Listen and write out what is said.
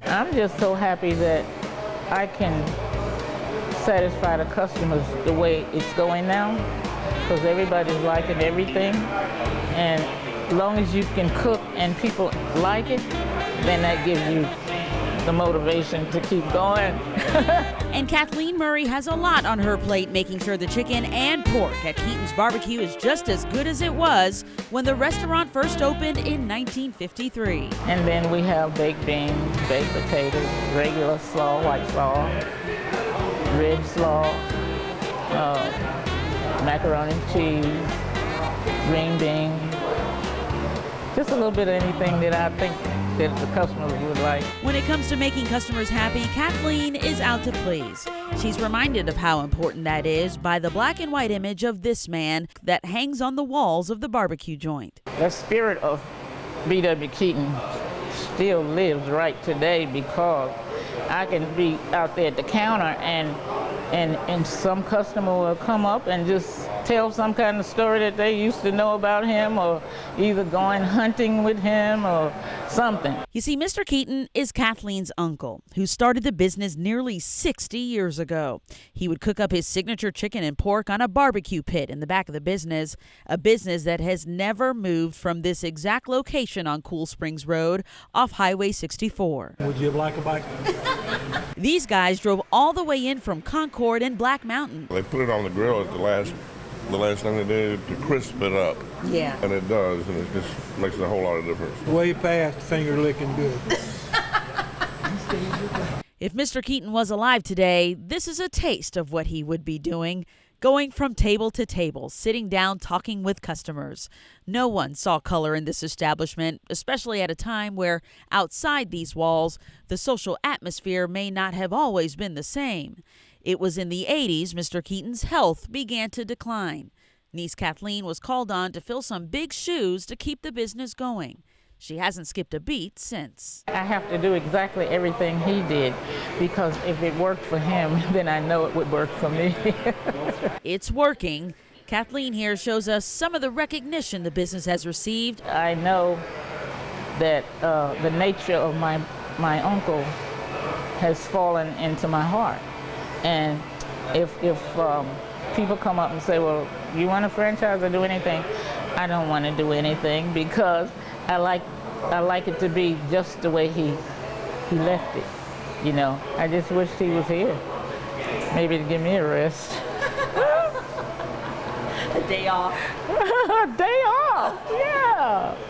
I'm just so happy that I can satisfy the customers the way it's going now, because everybody's liking everything. And as long as you can cook and people like it, then that gives you the motivation to keep going. And Kathleen Murray has a lot on her plate, making sure the chicken and pork at Keaton's BBQ is just as good as it was when the restaurant first opened in 1953. And then we have baked beans, baked potatoes, regular slaw, white slaw, red slaw, macaroni and cheese, green beans, just a little bit of anything that I think that the customers would like. When it comes to making customers happy, Kathleen is out to please. She's reminded of how important that is by the black and white image of this man that hangs on the walls of the barbecue joint. The spirit of B.W. Keaton still lives right today, because I can be out there at the counter and some customer will come up and just tell some kind of story that they used to know about him, or either going hunting with him or something. You see, Mr. Keaton is Kathleen's uncle, who started the business nearly 60 years ago. He would cook up his signature chicken and pork on a barbecue pit in the back of the business, a business that has never moved from this exact location on Cool Springs Road off Highway 64. Would you like a bite? These guys drove all the way in from Concord and Black Mountain. They put it on the grill at the last thing they did to crisp it up. Yeah. And it does, and it just makes a whole lot of difference. Way past finger licking good. If Mr. Keaton was alive today, this is a taste of what he would be doing. Going from table to table, sitting down, talking with customers. No one saw color in this establishment, especially at a time where outside these walls, the social atmosphere may not have always been the same. It was in the 80s Mr. Keaton's health began to decline. Niece Kathleen was called on to fill some big shoes to keep the business going. She hasn't skipped a beat since. I have to do exactly everything he did, because if it worked for him, then I know it would work for me. It's working. Kathleen here shows us some of the recognition the business has received. I know that the nature of my uncle has fallen into my heart. And if people come up and say, well, you want a franchise or do anything? I don't want to do anything, because I like it to be just the way he left it, you know. I just wished he was here, maybe to give me a rest. A day off. A day off, yeah.